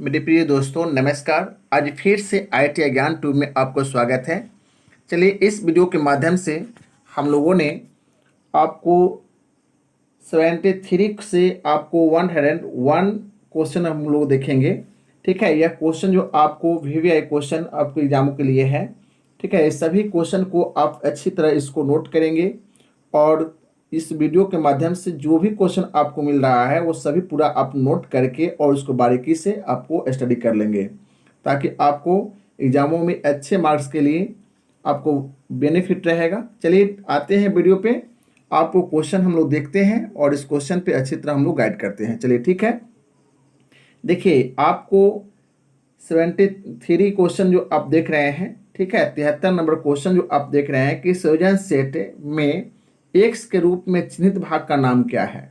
मेरे प्रिय दोस्तों नमस्कार। आज फिर से IIT ज्ञान ट्यूब में आपको स्वागत है। चलिए इस वीडियो के माध्यम से हम लोगों ने आपको 73 से आपको 101 क्वेश्चन हम लोग देखेंगे। ठीक है, यह क्वेश्चन जो आपको VVI क्वेश्चन आपको एग्जामों के लिए है। ठीक है, इस सभी क्वेश्चन को आप अच्छी तरह इसको नोट करेंगे और इस वीडियो के माध्यम से जो भी क्वेश्चन आपको मिल रहा है वो सभी पूरा आप नोट करके और उसको बारीकी से आपको स्टडी कर लेंगे, ताकि आपको एग्जामों में अच्छे मार्क्स के लिए आपको बेनिफिट रहेगा। चलिए आते हैं वीडियो पे, आपको क्वेश्चन हम लोग देखते हैं और इस क्वेश्चन पे अच्छी तरह हम लोग गाइड करते हैं। चलिए ठीक है, देखिए आपको 73 क्वेश्चन जो आप देख रहे हैं, ठीक है, 73 नंबर क्वेश्चन जो आप देख रहे हैं कि संयोजन सेट में एक्स के रूप में चिन्हित भाग का नाम क्या है।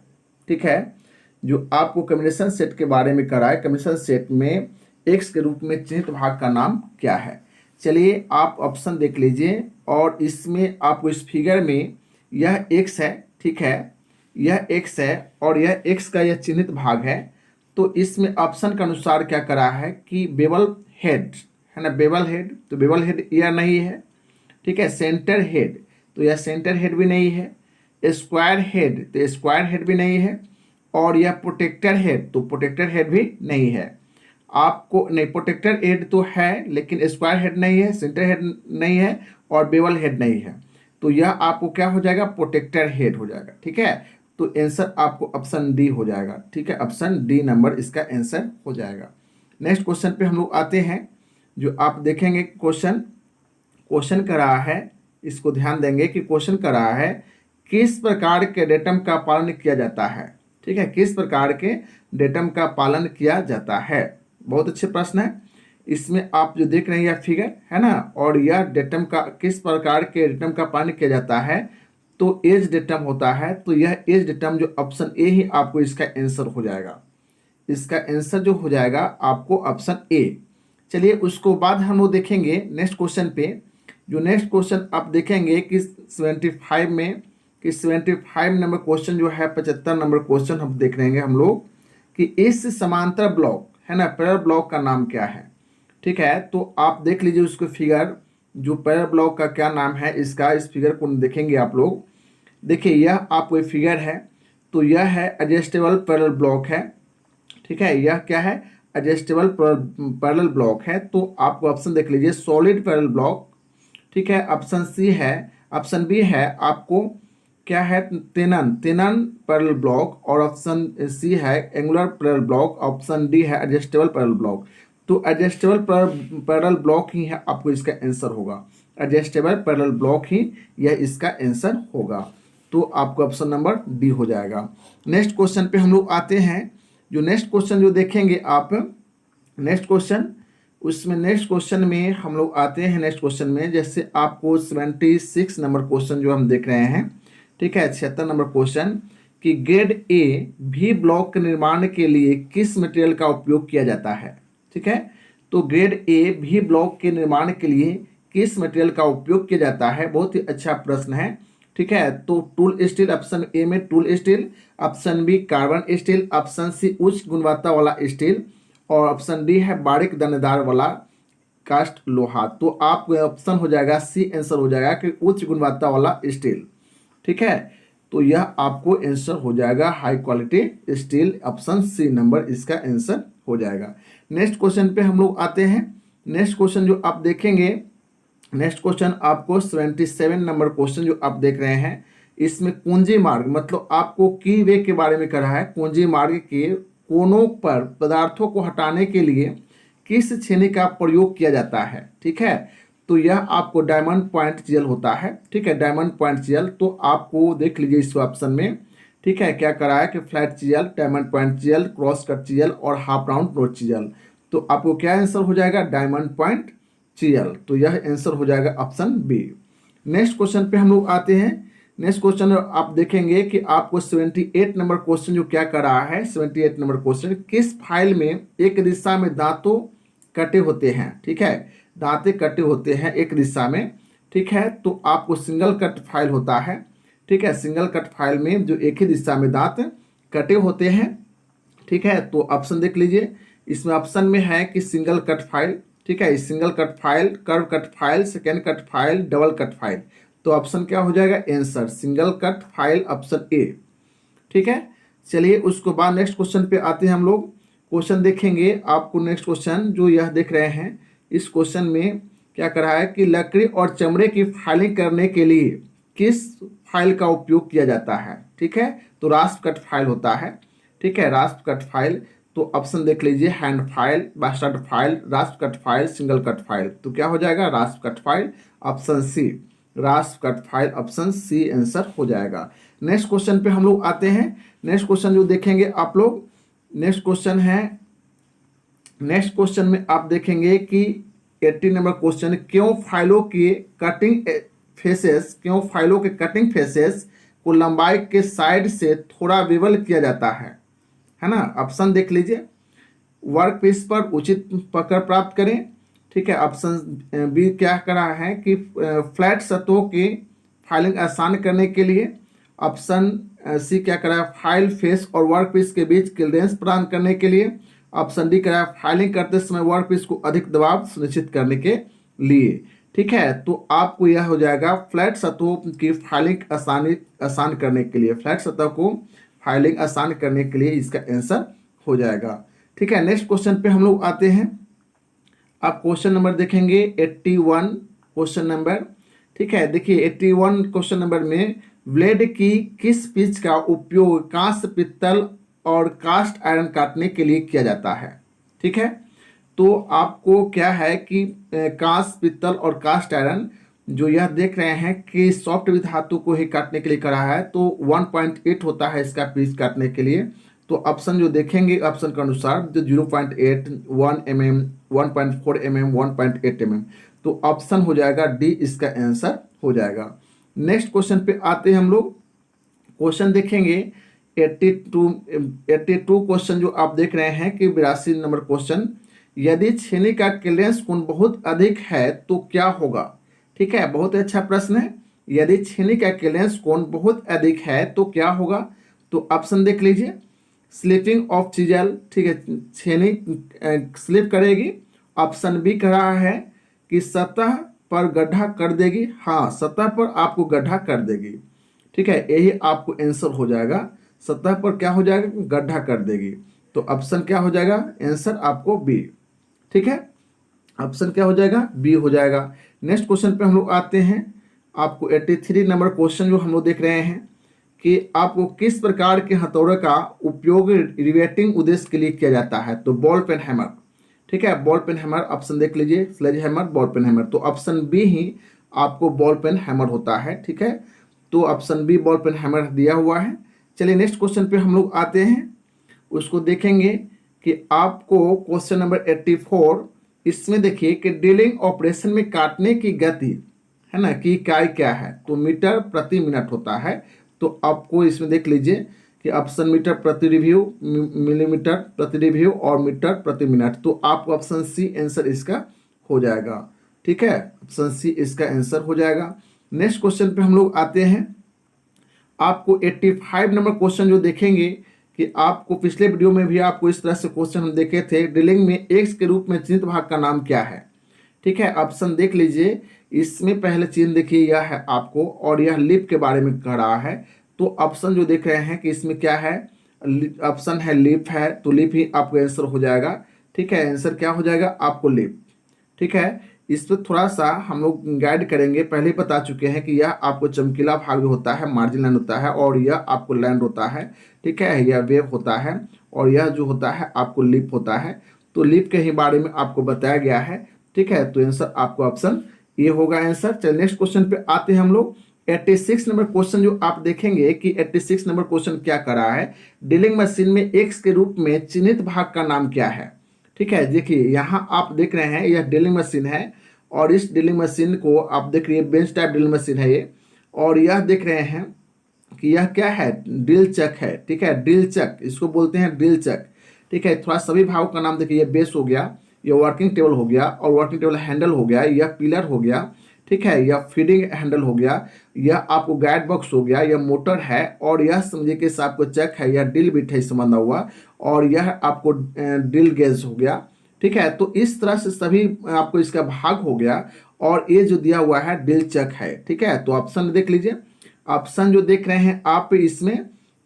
ठीक है, जो आपको कॉम्बिनेशन सेट के बारे में करा है, कॉम्बिनेशन सेट में एक्स के रूप में चिन्हित भाग का नाम क्या है। चलिए आप ऑप्शन देख लीजिए और इसमें आपको इस फिगर में यह एक्स है, ठीक है, यह एक्स है और यह एक्स का यह चिन्हित भाग है। तो इसमें ऑप्शन के अनुसार क्या करा है कि बेवल हेड है ना, बेवल हेड, तो बेवल हेड यह नहीं है। ठीक है, सेंटर हेड, तो यह सेंटर हेड भी नहीं है। स्क्वायर हेड, तो स्क्वायर हेड भी नहीं है। और यह प्रोटेक्टर हेड, तो प्रोटेक्टर हेड भी नहीं है। आपको नहीं, प्रोटेक्टर हेड तो है लेकिन स्क्वायर हेड नहीं है, सेंटर हेड नहीं है और बेवल हेड नहीं है। तो यह आपको क्या हो जाएगा, प्रोटेक्टर हेड हो जाएगा। ठीक है, तो आंसर आपको ऑप्शन डी हो जाएगा। ठीक है, ऑप्शन डी नंबर इसका आंसर हो जाएगा। नेक्स्ट क्वेश्चन पे हम लोग आते हैं। जो आप देखेंगे क्वेश्चन कर रहा है, इसको ध्यान देंगे कि क्वेश्चन कर रहा है किस प्रकार के डेटम का पालन किया जाता है। ठीक है, किस प्रकार के डेटम का पालन किया जाता है, बहुत अच्छे प्रश्न है। इसमें आप जो देख रहे हैं यह फिगर है ना, और यह डेटम का किस प्रकार के डेटम का पालन किया जाता है, तो एज डेटम होता है। तो यह एज डेटम जो ऑप्शन ए ही आपको इसका आंसर हो जाएगा। इसका आंसर जो हो जाएगा आपको ऑप्शन ए। चलिए उसको बाद हम लोग देखेंगे नेक्स्ट क्वेश्चन पे। जो नेक्स्ट क्वेश्चन आप देखेंगे कि 75 में कि 75 नंबर क्वेश्चन जो है 75 नंबर क्वेश्चन हम देख रहे हैं हम लोग कि इस समांतर ब्लॉक है ना, पैरेलल ब्लॉक का नाम क्या है। ठीक है, तो आप देख लीजिए उसको फिगर, जो पैरेलल ब्लॉक का क्या नाम है इसका, इस फिगर को देखेंगे आप लोग। देखिए यह आपको फिगर है, तो यह है एडजस्टेबल पैरेलल ब्लॉक है। ठीक है, यह क्या है, एडजस्टेबल पैरेलल ब्लॉक है। तो आपको ऑप्शन देख लीजिए सॉलिड पैरेलल ब्लॉक। ठीक है, ऑप्शन सी है, ऑप्शन बी है आपको क्या है, तेनन पैरेलल ब्लॉक, और ऑप्शन सी है angular parallel block, option D है एडजस्टेबल पैरेलल ब्लॉक। तो एडजस्टेबल पैरेलल ब्लॉक ही है आपको इसका आंसर होगा, एडजस्टेबल पैरेलल ब्लॉक ही यह इसका आंसर होगा। तो आपको ऑप्शन नंबर डी हो जाएगा। नेक्स्ट क्वेश्चन पे हम लोग आते हैं। जो नेक्स्ट क्वेश्चन जो देखेंगे आप, नेक्स्ट क्वेश्चन, उसमें नेक्स्ट क्वेश्चन में हम लोग आते हैं। नेक्स्ट क्वेश्चन में जैसे आपको 76 नंबर क्वेश्चन जो हम देख रहे हैं, ठीक है, 76 नंबर क्वेश्चन कि ग्रेड ए भी ब्लॉक के निर्माण के लिए किस मटेरियल का उपयोग किया जाता है। ठीक है, तो ग्रेड ए भी ब्लॉक के निर्माण के लिए किस मटेरियल का उपयोग किया जाता है, बहुत ही अच्छा प्रश्न है। ठीक है, तो टूल स्टील, ऑप्शन ए में tool steel, option B carbon steel, option C उच्च गुणवत्ता वाला स्टील, और ऑप्शन डी है बारीक दानेदार वाला कास्ट लोहा। तो आप ऑप्शन हो जाएगा सी, आंसर हो जाएगा कि उच्च गुणवत्ता वाला स्टील। ठीक है, तो यह आपको आंसर हो जाएगा high quality steel, option C number इसका आंसर हो जाएगा। नेक्स्ट क्वेश्चन पे हम लोग आते हैं। नेक्स्ट क्वेश्चन जो आप देखेंगे, नेक्स्ट क्वेश्चन आपको 77 नंबर क्वेश्चन जो आप देख रहे हैं, इसमें कुंजी मार्ग मतलब आपको की वे के बारे में करा है। कुंजी मार्ग के कोनों पर पदार्थों को हटाने के लिए किस छेनी का प्रयोग किया जाता है। ठीक है, तो यह आपको डायमंड पॉइंट चियल होता है। ठीक है, डायमंड पॉइंट चियल, तो आपको देख लीजिए इस ऑप्शन में। ठीक है, क्या करा है कि flat chisel, diamond point chisel, cross cut chisel और हाफ राउंड नोट चियल। तो आपको क्या आंसर हो जाएगा, डायमंड पॉइंट चियल। तो यह आंसर हो जाएगा ऑप्शन बी। नेक्स्ट क्वेश्चन पे हम लोग आते हैं। नेक्स्ट क्वेश्चन आप देखेंगे कि आपको 78 नंबर क्वेश्चन जो क्या कर रहा है, 78 नंबर क्वेश्चन, किस फाइल में एक दिशा में दांतों कटे होते हैं। ठीक है, दांतें कटे होते हैं एक दिशा में। ठीक है, तो आपको सिंगल कट फाइल होता है। ठीक है, सिंगल कट फाइल में जो एक ही दिशा में दांत कटे होते हैं। ठीक है, तो ऑप्शन देख लीजिए, इसमें ऑप्शन में है कि सिंगल कट फाइल, ठीक है, single cut file, curve cut file, second cut file, double cut file. तो ऑप्शन क्या हो जाएगा, answer single cut file, option A. ठीक है, चलिए उसके बाद नेक्स्ट क्वेश्चन पे आते हैं हम लोग। क्वेश्चन देखेंगे आपको, नेक्स्ट क्वेश्चन जो यह देख रहे हैं, इस क्वेश्चन में क्या कर रहा है कि लकड़ी और चमड़े की फाइलिंग करने के लिए किस फाइल का उपयोग किया जाता है। ठीक है, तो रास्प कट फाइल होता है। ठीक है, रास्प कट फाइल। तो ऑप्शन देख लीजिए, hand file, bastard file, rasp cut file, single cut file. तो क्या हो जाएगा, rasp cut file, option C, rasp cut file, option C answer हो जाएगा। नेक्स्ट क्वेश्चन पे हम लोग आते हैं। नेक्स्ट क्वेश्चन जो देखेंगे आप लोग, नेक्स्ट क्वेश्चन है, नेक्स्ट क्वेश्चन में आप देखेंगे कि 80 नंबर क्वेश्चन, क्यों फाइलों के कटिंग फेसेस, क्यों फाइलों के कटिंग फेसेस को लंबाई के साइड से थोड़ा बेवल किया जाता है ना। ऑप्शन देख लीजिए, वर्क पीस पर उचित पकड़ प्राप्त करें। ठीक है, ऑप्शन बी क्या कर रहा है कि फ्लैट सतहों की फाइलिंग आसान करने के लिए। ऑप्शन सी क्या कर रहा है, फाइल फेस और वर्क पीस के बीच क्लियरेंस प्रदान करने के लिए। ऑप्शन डी कर रहा है, फाइलिंग करते समय वर्क पीस को अधिक दबाव सुनिश्चित करने के लिए। ठीक है, तो आपको यह हो जाएगा फ्लैट सतहों की फाइलिंग आसान करने के लिए, फ्लैट सतह को फाइलिंग आसान करने के लिए इसका आंसर हो जाएगा। ठीक है, नेक्स्ट क्वेश्चन पे हम लोग आते हैं। आप क्वेश्चन नंबर देखेंगे 81 क्वेश्चन नंबर। ठीक है, देखिए 81 क्वेश्चन नंबर में ब्लेड की किस पिच का उपयोग कांस्य, पित्तल और कास्ट आयरन काटने के लिए किया जाता है। ठीक है, तो आपको क्या है कि कांस्य, पित्तल और कास्ट आयरन जो यह देख रहे हैं कि सॉफ्ट धातु को ही काटने के लिए करा है, तो 1.8 होता है इसका पीस काटने के लिए। तो ऑप्शन जो देखेंगे, ऑप्शन के अनुसार जो 0.8, 1 mm, 1.4 mm, 1.8 mm, तो ऑप्शन हो जाएगा डी, इसका आंसर हो जाएगा। नेक्स्ट क्वेश्चन पे आते हैं हम लोग। क्वेश्चन देखेंगे 82 क्वेश्चन जो आप देख रहे हैं कि 82 नंबर क्वेश्चन, यदि छेनी का क्लियरेंस कोण बहुत अधिक है तो क्या होगा। ठीक है, बहुत अच्छा प्रश्न है। यदि छेनी का क्लियरेंस कोण बहुत अधिक है तो क्या होगा। तो ऑप्शन देख लीजिए, स्लिपिंग ऑफ चीजल, ठीक है, छेनी स्लिप करेगी। ऑप्शन बी कह रहा है कि सतह पर गड्ढा कर देगी। हाँ, सतह पर आपको गड्ढा कर देगी। ठीक है, यही आपको आंसर हो जाएगा, सतह पर क्या हो जाएगा, गड्ढा कर देगी। तो ऑप्शन क्या हो जाएगा, आंसर आपको बी। ठीक है, ऑप्शन क्या हो जाएगा, बी हो जाएगा। नेक्स्ट क्वेश्चन पे हम लोग आते हैं। आपको 83 नंबर क्वेश्चन जो हम लोग देख रहे हैं कि आपको किस प्रकार के हथौड़े का उपयोग रिवेटिंग उद्देश्य के लिए किया जाता है। तो बॉल पेन हैमर। ठीक है, बॉल पेन हैमर, ऑप्शन देख लीजिए, sledge hammer, ball peen hammer. तो ऑप्शन बी ही आपको बॉल पेन हैमर होता है। ठीक है, तो option B ball peen hammer दिया हुआ है। चलिए नेक्स्ट क्वेश्चन पे हम लोग आते हैं, उसको देखेंगे कि आपको क्वेश्चन नंबर 84, इसमें देखिए कि ड्रिलिंग ऑपरेशन में काटने की गति है ना की इकाई क्या है। तो मीटर प्रति मिनट होता है। तो आपको इसमें देख लीजिए कि ऑप्शन मीटर प्रति रिव्यू, मिलीमीटर प्रति रिव्यू और मीटर प्रति मिनट। तो आपको ऑप्शन सी आंसर इसका हो जाएगा। ठीक है, ऑप्शन सी इसका आंसर हो जाएगा। नेक्स्ट क्वेश्चन पे हम लोग आते हैं। आपको 85 नंबर क्वेश्चन जो देखेंगे कि आपको पिछले वीडियो में भी आपको इस तरह से क्वेश्चन हम देखे थे, ड्रिलिंग में एक्स के रूप में चिन्हित भाग का नाम क्या है। ठीक है, ऑप्शन देख लीजिए, इसमें पहले चिन्ह देखिए यह है आपको, और यह लिप के बारे में कह रहा है। तो ऑप्शन जो देख रहे हैं कि इसमें क्या है, ऑप्शन है लिप है, तो लिप ही आपको आंसर हो जाएगा। ठीक है, आंसर क्या हो जाएगा आपको लिप। ठीक है, इस पर थोड़ा सा हम लोग गाइड करेंगे, पहले ही बता चुके हैं कि यह आपको चमकीला भाग जो होता है मार्जिन लैंड होता है, और यह आपको लैंड होता है। ठीक है, यह वेव होता है, और यह जो होता है आपको लिप होता है। तो लिप के ही बारे में आपको बताया गया है। ठीक है, तो आंसर आपको ऑप्शन ये होगा आंसर। चलिए नेक्स्ट क्वेश्चन पे आते हैं हम लोग। 86 नंबर क्वेश्चन जो आप देखेंगे कि 86 नंबर क्वेश्चन क्या कर रहा है, ड्रिलिंग मशीन में एक्स के रूप में चिन्हित भाग का नाम क्या है। ठीक है, देखिए यहाँ आप देख रहे हैं यह ड्रिलिंग मशीन है, और इस ड्रिलिंग मशीन को आप देख रहे हैं बेंच टाइप ड्रिलिंग मशीन है ये, और यह देख रहे हैं कि यह क्या है, ड्रिल चक है। ठीक है, ड्रिल चक इसको बोलते हैं, ड्रिल चक। ठीक है, थोड़ा सभी भागों का नाम देखिए, यह बेस हो गया, यह वर्किंग टेबल हो गया, और वर्किंग टेबल हैंडल हो गया, यह पिलर हो गया। ठीक है, यह फीडिंग हैंडल हो गया, यह आपको गाइड बॉक्स हो गया, यह मोटर है, और यह समझिए कि आपको चक है, यह ड्रिल बिट है इससे बंधा हुआ, और यह आपको ड्रिल गेज हो गया। ठीक है, तो इस तरह से सभी आपको इसका भाग हो गया, और ये जो दिया हुआ है ड्रिल चक है। ठीक है, तो ऑप्शन देख लीजिए, ऑप्शन जो देख रहे हैं आप इसमें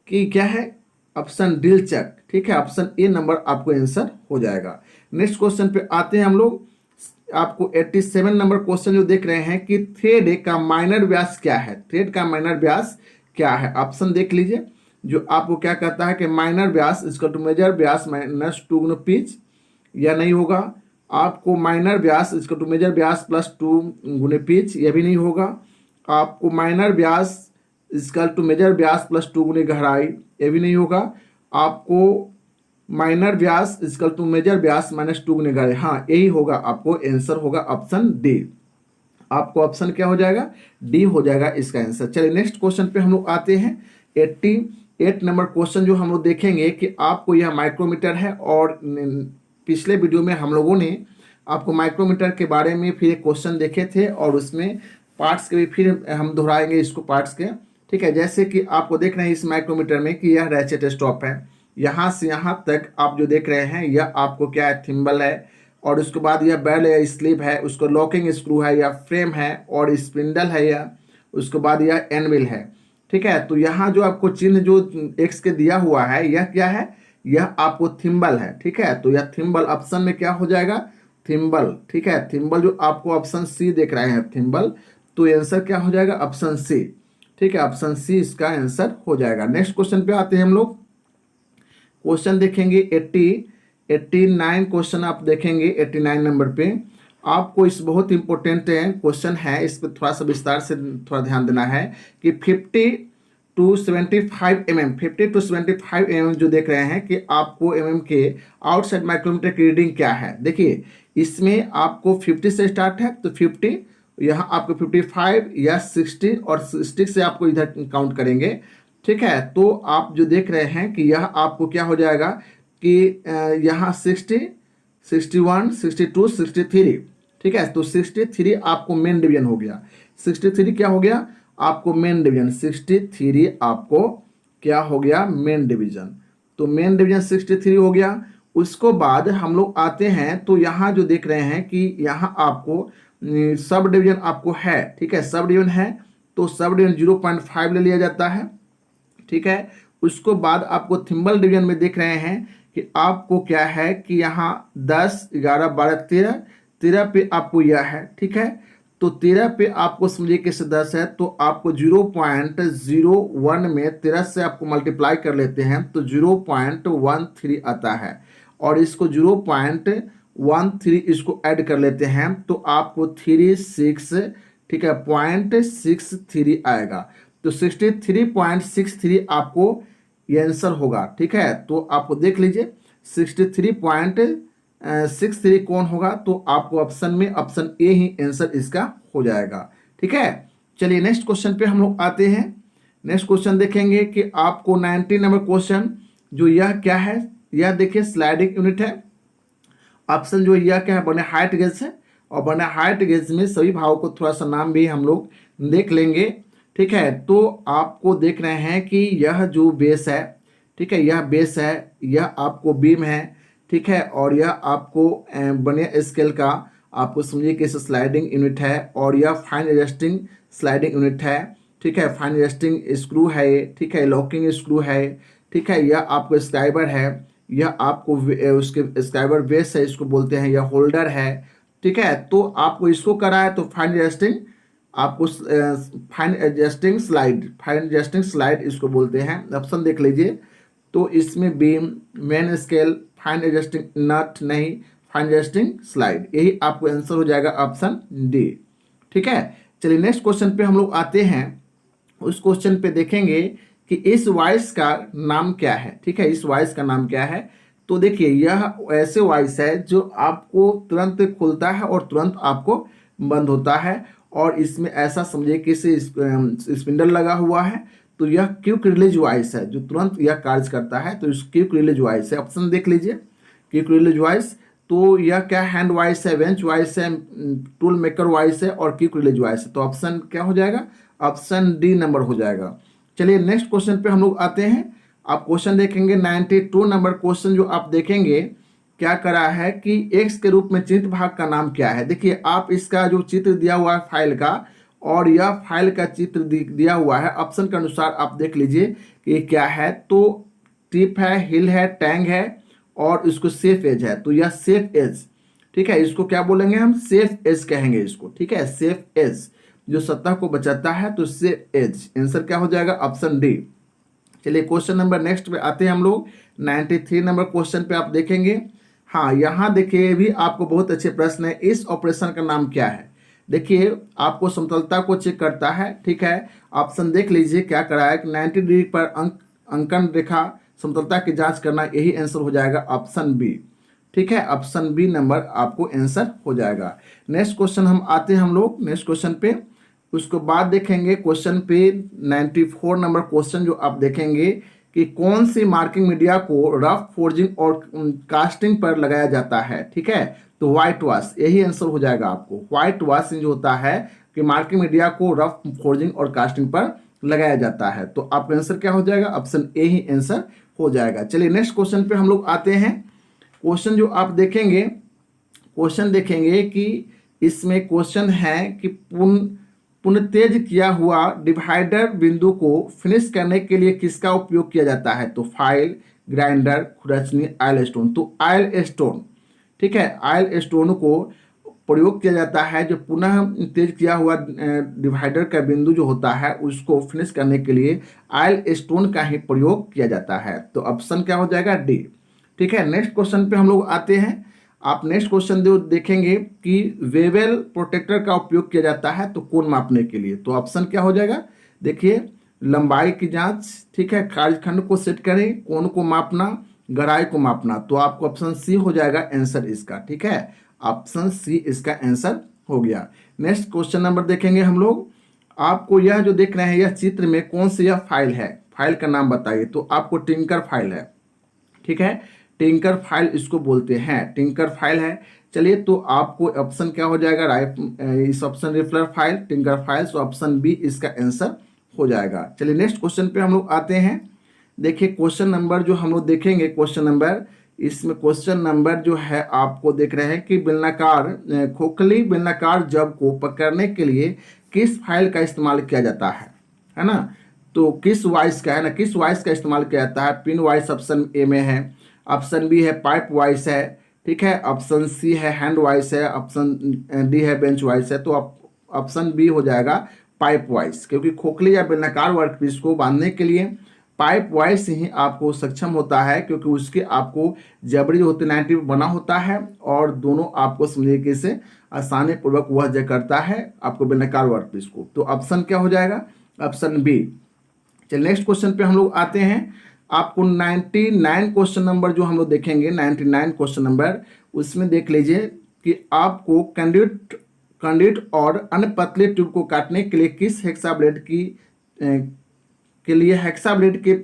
कि क्या है, ऑप्शन ड्रिल चक। ठीक है, ऑप्शन ए नंबर आपको आंसर हो जाएगा। नेक्स्ट क्वेश्चन पे आते हैं हम लोग। आपको 87 नंबर क्वेश्चन जो देख रहे हैं कि थ्रेड का माइनर व्यास क्या है, थ्रेड का माइनर व्यास क्या है। ऑप्शन देख लीजिए, जो आपको क्या कहता है कि माइनर व्यास इक्वल टू मेजर व्यास माइनस 2 गुना पिच, यह नहीं होगा। आपको माइनर व्यास इक्वल टू मेजर व्यास प्लस 2 गुने पिच, यह भी नहीं होगा। आपको माइनर व्यास इक्वल टू मेजर व्यास प्लस 2 गुने गहराई, यह भी नहीं होगा। आपको माइनर व्यास इक्वल टू मेजर व्यास माइनस 2 गुने गहराई, हाँ यही होगा, आपको आंसर होगा ऑप्शन डी। आपको ऑप्शन क्या हो जाएगा, डी हो जाएगा इसका आंसर। चलिए नेक्स्ट क्वेश्चन पे हम लोग आते हैं। 88 नंबर क्वेश्चन जो हम लोग देखेंगे कि आपको यह माइक्रोमीटर है, और पिछले वीडियो में हम लोगों ने आपको माइक्रोमीटर के बारे में फिर एक क्वेश्चन देखे थे, और उसमें पार्ट्स के भी फिर हम दोहराएंगे इसको पार्ट्स के। ठीक है, जैसे कि आपको देख रहे हैं इस माइक्रोमीटर में कि यह रैचेट स्टॉप है, यहाँ से यहाँ तक आप जो देख रहे हैं यह आपको क्या है, थिम्बल है, और उसके बाद यह बेल या स्लीव है, उसको लॉकिंग स्क्रू है, या फ्रेम है, और स्पिंडल है, या उसके बाद यह एनविल है। ठीक है, तो यहाँ जो आपको चिन्ह जो एक्स के दिया हुआ है यह क्या है, यह आपको थिम्बल है। ठीक है, तो यह थिम्बल ऑप्शन में क्या हो जाएगा, थिम्बल। ठीक है, थिम्बल जो आपको ऑप्शन सी देख रहे हैं थिम्बल, तो आंसर क्या हो जाएगा, ऑप्शन सी। ठीक है, ऑप्शन सी इसका आंसर हो जाएगा। नेक्स्ट क्वेश्चन पे आते हैं हम लोग। क्वेश्चन देखेंगे 89 क्वेश्चन आप देखेंगे 89 नंबर पे। आपको इस बहुत इंपॉर्टेंट क्वेश्चन है, इस पर थोड़ा सा विस्तार से थोड़ा ध्यान देना है कि 50 टू 75 mm, 50 टू 75 mm जो देख रहे हैं कि आपको mm के आउटसाइड माइक्रोमीटर की रीडिंग क्या है। देखिए इसमें आपको 50 से स्टार्ट है, तो 50, यहाँ आपको 55 या 60, और 60 से आपको इधर काउंट करेंगे। ठीक है, तो आप जो देख रहे हैं कि यह आपको क्या हो जाएगा कि यहाँ 60, 61, 62, 63। ठीक है, तो 63 आपको मेन डिवीजन हो गया। 63 क्या हो गया आपको मेन डिवीजन, 63 आपको क्या हो गया, मेन डिवीजन। तो मेन डिवीजन 63 हो गया। उसको बाद हम लोग आते हैं, तो यहाँ जो देख रहे हैं कि यहाँ आपको सब डिवीजन आपको है। ठीक है, सब डिवीजन है, तो सब डिवीजन 0.5 ले लिया जाता है। ठीक है, उसको बाद आपको थिम्बल डिवीजन में देख रहे हैं कि आपको क्या है कि यहाँ 10, 11, 12, 13 पे आपको यह है। ठीक है, तो 13 पे आपको समझिए कि 10 है, तो आपको 0.01 में 13 से आपको मल्टीप्लाई कर लेते हैं, तो 0.13 आता है, और इसको 0.13 इसको ऐड कर लेते हैं, तो आपको 36, ठीक है, 0.63 आएगा। तो 63.63 आपको ये आंसर होगा। ठीक है, तो आपको देख लीजिए 63.63 कौन होगा, तो आपको ऑप्शन में ऑप्शन ए ही आंसर इसका हो जाएगा। ठीक है, चलिए नेक्स्ट क्वेश्चन पे हम लोग आते हैं। नेक्स्ट क्वेश्चन देखेंगे कि आपको 90 नंबर क्वेश्चन जो यह क्या है, यह देखिए स्लाइडिंग यूनिट है। ऑप्शन जो यह क्या है, बने हाइट गेज है, और बने हाइट गेज में सभी भावों को थोड़ा सा नाम भी हम लोग देख लेंगे। ठीक है, तो आपको देख रहे हैं कि यह जो बेस है, ठीक है, यह बेस है, यह आपको बीम है। ठीक है, और यह आपको बने स्केल का आपको समझिए कि स्लाइडिंग यूनिट है, और यह फाइन एडजस्टिंग स्लाइडिंग यूनिट है। ठीक है, फाइन एडजस्टिंग स्क्रू है। ठीक है, लॉकिंग स्क्रू है। ठीक है, यह आपको स्क्राइबर है, यह आपको उसके स्क्राइबर बेस है, इसको बोलते हैं, यह होल्डर है। ठीक है, तो आपको इसको करा है, तो फाइन एडजस्टिंग आपको फाइन एडजस्टिंग स्लाइड इसको बोलते हैं। ऑप्शन देख लीजिए, तो इसमें beam, main scale, fine adjusting nut नहीं, फाइन एडजस्टिंग स्लाइड, यही आपको आंसर हो जाएगा ऑप्शन डी। ठीक है, चलिए नेक्स्ट क्वेश्चन पे हम लोग आते हैं। उस क्वेश्चन पे देखेंगे कि इस वॉइस का नाम क्या है। ठीक है, इस वॉइस का नाम क्या है, तो देखिए यह ऐसे वॉइस है जो आपको तुरंत खुलता है और तुरंत आपको बंद होता है, और इसमें ऐसा समझिए कि स्पिंडल लगा हुआ है, तो यह क्विक रिलीज वॉइस है जो तुरंत यह कार्य करता है, तो इस क्विक रिलीज वॉइस है। ऑप्शन देख लीजिए, क्विक रिलीज वॉइस, तो यह क्या हैंड वाइस है, बेंच वाइस है, टूल मेकर वाइस है और क्विक रिलीज वाइस है। तो ऑप्शन क्या हो जाएगा, ऑप्शन डी नंबर हो जाएगा। चलिए नेक्स्ट क्वेश्चन पे हम लोग आते हैं। आप क्वेश्चन देखेंगे 92 नंबर क्वेश्चन जो आप देखेंगे क्या करा है कि एक्स के रूप में चित्रित भाग का नाम क्या है। देखिए आप इसका जो चित्र दिया हुआ है फाइल का और यह फाइल का चित्र दिया हुआ है, ऑप्शन के अनुसार आप देख लीजिए कि क्या है। तो टिप है, हिल है, टैंग है और इसको सेफ एज है। तो यह सेफ एज, ठीक है, इसको क्या बोलेंगे हम, सेफ एज कहेंगे इसको, ठीक है, सेफ एज जो सतह को बचाता है, तो सेफ एज आंसर क्या हो जाएगा, ऑप्शन डी। चलिए क्वेश्चन नंबर नेक्स्ट पे आते हैं हम लोग। 93 नंबर क्वेश्चन पे आप देखेंगे, हाँ यहाँ देखिए भी आपको बहुत अच्छे प्रश्न है। इस ऑपरेशन का नाम क्या है। देखिए आपको समतलता को चेक करता है, ठीक है, ऑप्शन देख लीजिए क्या करा है कि 90 डिग्री पर अंकन रेखा समतलता की जांच करना, यही आंसर हो जाएगा ऑप्शन बी, ठीक है, ऑप्शन बी नंबर आपको आंसर हो जाएगा। नेक्स्ट क्वेश्चन हम आते हैं हम लोग नेक्स्ट क्वेश्चन पे। उसके बाद देखेंगे क्वेश्चन पे 94 नंबर क्वेश्चन जो आप देखेंगे कि कौन सी मार्किंग मीडिया को रफ फोर्जिंग और कास्टिंग पर लगाया जाता है, ठीक है। तो व्हाइट वॉश, यही आंसर हो जाएगा आपको। व्हाइट वॉशिंग जो होता है कि मार्किंग मीडिया को रफ फोर्जिंग और कास्टिंग पर लगाया जाता है। तो आपका आंसर क्या हो जाएगा, ऑप्शन ए ही आंसर हो जाएगा। चलिए नेक्स्ट क्वेश्चन पे हम लोग आते हैं। क्वेश्चन जो आप देखेंगे, क्वेश्चन देखेंगे कि इसमें क्वेश्चन है कि पुनतेज किया हुआ डिवाइडर बिंदु को फिनिश करने के लिए किसका उपयोग किया जाता है। तो फाइल, ग्राइंडर, खुरचनी, आयल स्टोन। तो आयल स्टोन, ठीक है, आयल स्टोन को प्रयोग किया जाता है जो पुनः तेज किया हुआ डिवाइडर का बिंदु जो होता है उसको फिनिश करने के लिए आयल स्टोन का ही प्रयोग किया जाता है। तो ऑप्शन क्या हो जाएगा, डी, ठीक है। नेक्स्ट क्वेश्चन पे हम लोग आते हैं। आप नेक्स्ट क्वेश्चन देखेंगे कि वेवेल प्रोटेक्टर का उपयोग किया जाता है तो कोण मापने के लिए। तो ऑप्शन क्या हो जाएगा, देखिए लंबाई की जांच, ठीक है, कार्यखंड को सेट करें, कोण को मापना, गहराई को मापना। तो आपको ऑप्शन सी हो जाएगा आंसर इसका, ठीक है, ऑप्शन सी इसका आंसर हो गया। नेक्स्ट क्वेश्चन नंबर देखेंगे हम लोग। आपको यह जो देख रहे हैं यह चित्र में कौन सी यह फाइल है, फाइल का नाम बताइए। तो आपको टिंकर फाइल है, ठीक है, टिंकर फाइल इसको बोलते हैं, टिंकर फाइल है। चलिए तो आपको ऑप्शन क्या हो जाएगा, राइट, इस ऑप्शन रिफलर फाइल, टिंकर फाइल, तो ऑप्शन बी इसका आंसर हो जाएगा। चलिए नेक्स्ट क्वेश्चन पे हम लोग आते हैं। देखिए क्वेश्चन नंबर जो हम लोग देखेंगे, क्वेश्चन नंबर, इसमें क्वेश्चन नंबर जो है आपको देख रहे हैं कि बेलनाकार खोखली बेलनाकार जब को पकड़ने के लिए किस फाइल का इस्तेमाल किया जाता है ना। तो किस वाइस का है ना, किस वाइस का इस्तेमाल किया जाता है। पिन वाइस ऑप्शन ए में है, ऑप्शन बी है पाइप वाइस है, ठीक है, ऑप्शन सी है हैंड वाइस है, ऑप्शन डी है बेंच वाइस है। तो ऑप्शन बी हो जाएगा पाइप वाइस, क्योंकि खोखली या बेलनाकार वर्कपीस को बांधने के लिए पाइप वाइस ही आपको सक्षम होता है, क्योंकि उसके आपको जबड़ी जो होती है 90 बना होता है और दोनों आपको समझने से आसानी पूर्वक वह जय करता है आपको बेलनाकार वर्कपीस को। तो ऑप्शन क्या हो जाएगा, ऑप्शन बी। चलिए नेक्स्ट क्वेश्चन पे हम लोग आते हैं। आपको 99 क्वेश्चन नंबर जो हम लोग देखेंगे, 99 क्वेश्चन नंबर, उसमें देख लीजिए कि आपको कंडक्ट और अन्य पतले ट्यूब को काटने के लिए किस हेक्सा ब्लेड के लिए हेक्सा ब्लेड के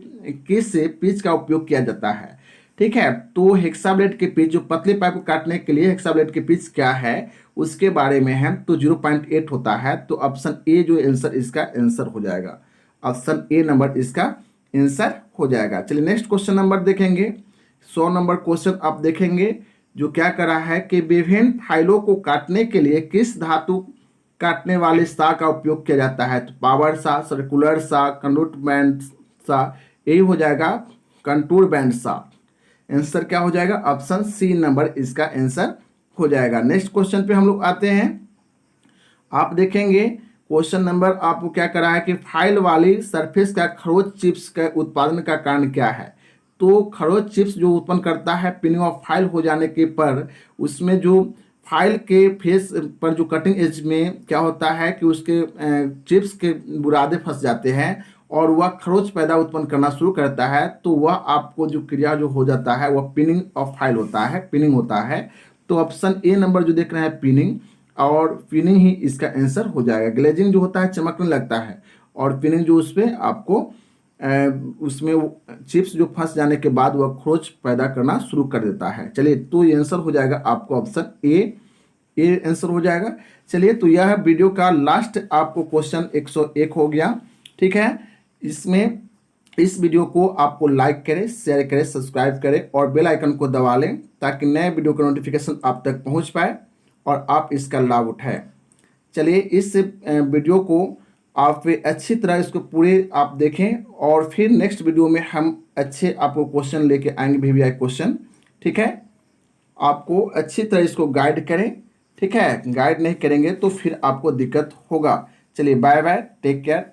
किस पिच का उपयोग किया जाता है, ठीक है। तो हेक्सा ब्लेड के पिच, जो पतले पाइप को काटने के लिए हेक्सा ब्लेड के पिच क्या है उसके बारे में है, तो 0.8 होता है। तो ऑप्शन ए जो आंसर इसका आंसर हो जाएगा, ऑप्शन ए नंबर इसका आंसर हो जाएगा। चलिए नेक्स्ट क्वेश्चन नंबर देखेंगे। 100 नंबर क्वेश्चन आप देखेंगे जो क्या करा है कि विभिन्न फाइलों को काटने के लिए किस धातु काटने वाले सा का उपयोग किया जाता है। तो पावर सा, सर्कुलर सा, कंडूट बैंड सा, यही हो जाएगा कंटूर बैंड सा। आंसर क्या हो जाएगा, ऑप्शन सी नंबर इसका आंसर हो जाएगा। नेक्स्ट क्वेश्चन पे हम लोग आते हैं। आप देखेंगे क्वेश्चन नंबर आपको क्या करा है कि फाइल वाली सरफेस का खरोच चिप्स का उत्पादन का कारण क्या है। तो खरोच चिप्स जो उत्पन्न करता है पिनिंग ऑफ फाइल हो जाने के पर उसमें जो फाइल के फेस पर जो कटिंग एज में क्या होता है कि उसके चिप्स के बुरादे फंस जाते हैं और वह खरोच पैदा उत्पन्न करना शुरू करता है। तो वह आपको जो क्रिया जो हो जाता है वह पिनिंग ऑफ फाइल होता है, पिनिंग होता है। तो ऑप्शन ए नंबर जो देख रहे हैं पिनिंग, और पिनिंग ही इसका आंसर हो जाएगा। ग्लेजिंग जो होता है चमकने लगता है और पिनिंग जो उस पर आपको उसमें चिप्स जो फंस जाने के बाद वह खरोच पैदा करना शुरू कर देता है। चलिए, तो ये आंसर हो जाएगा आपको ऑप्शन ए आंसर हो जाएगा। चलिए, तो यह वीडियो का लास्ट आपको क्वेश्चन 101 हो गया। ठीक है, इसमें इस वीडियो को आपको लाइक करें, शेयर करें, सब्सक्राइब करें और बेल आइकन को दबा लें ताकि नए वीडियो का नोटिफिकेशन आप तक पहुंच पाए और आप इसका लाभ उठाएं। चलिए, इस वीडियो को आप अच्छी तरह इसको पूरे आप देखें और फिर नेक्स्ट वीडियो में हम अच्छे आपको क्वेश्चन लेके आएंगे, VVI क्वेश्चन। ठीक है, आपको अच्छी तरह इसको गाइड करें। ठीक है, गाइड नहीं करेंगे तो फिर आपको दिक्कत होगा। चलिए, बाय बाय, टेक केयर।